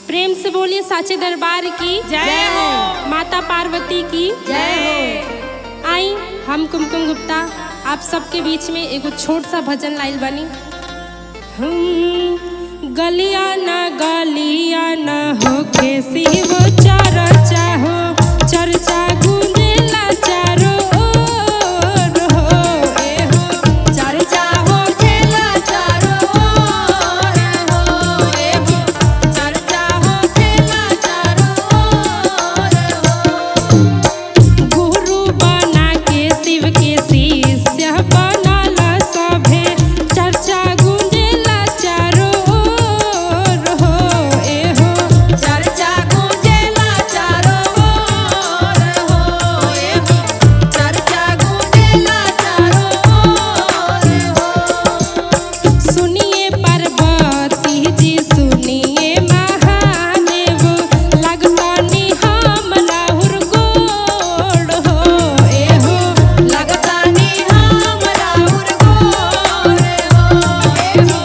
प्रेम से बोलिए साचे दरबार की जय हो। माता पार्वती की जय हो। आई हम कुमकुम गुप्ता आप सबके बीच में एगो छोट सा भजन लाइल बनी। गलिया न होके शिव चर्चा हो, चर्चा गूंजेला चारों ओर हो। ए हो चर्चा होखेला चारों ओर हो। ए हो चर्चा होखेला चारों ओर हो। गुरु बना के शिव के शिष्य बनला सभे, चर्चा गूंजेला चारों ओर हो। ए हो चर्चा गूंजेला चारों ओर हो। ए हो चर्चा गूंजेला चारों ओर हो। सुनिए पार्वती जी सुनिए महादेव, लगतानी हम राहुर गोड़ हो। ए हो लगतानी हम राहुर गोर हो। ए हो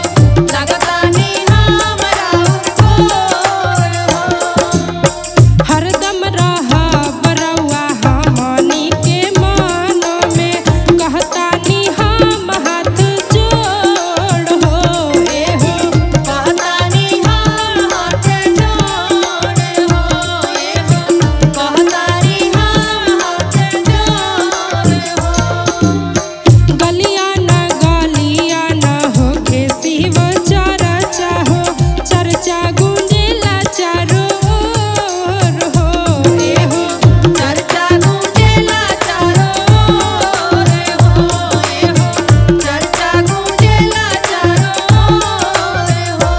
लगतानी हम राहुर गोर हो। हरदम रहब रउआ हमनी के मन में, कहतानी हम हाथ जोड़ हो। ए हो कहतानी हम हाथ जोड़ हो। ए हो कहतानी हम हाथ जोड़ हो। गलिया न होके शिव चर्चा हो, चर्चा गूंजेला चारों ओर हो। ए हो चर्चा गूंजेला चारों ओर हो। ए हो चर्चा गूंजेला चारों ओर हो।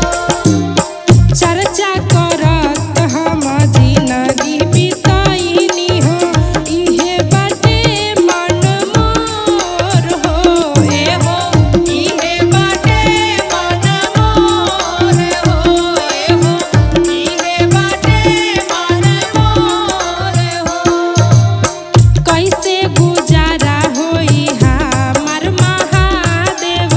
चर्चा करत हम जिंदगी बिताइनी हो, इहे बाटे मन मोर हो। ए हो इहे बाटे मन मोर हो। ए हो इहे बाटे मन मोर हो। कैसे गुजारा होई हमार महादेव,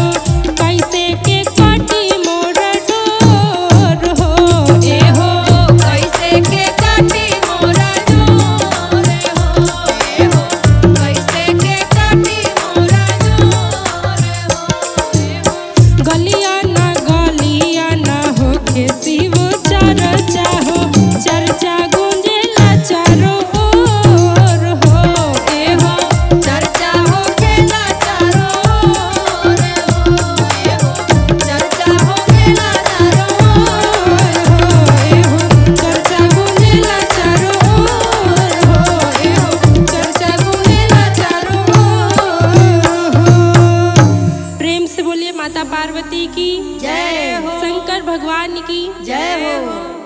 कैसे के कटी मोर डोर हो। ए हो कैसे के काटी मोरा जोर हो। ए हो कैसे के काटी मोरा जोर हो। ए हो गलिया न होके शिव चर्चा हो, चर्चा गूंजेला चारों ओर हो। ए हो चर्चा होखेला चारों ओर हो। ए हो चर्चा होखेला चारों ओर हो। ए हो चर्चा गूंजेला चारों ओर हो। ए हो चर्चा गूंजेला चारों ओर हो। प्रेम से बोलिए माता पार्वती की जय हो। शंकर भगवान की जय हो।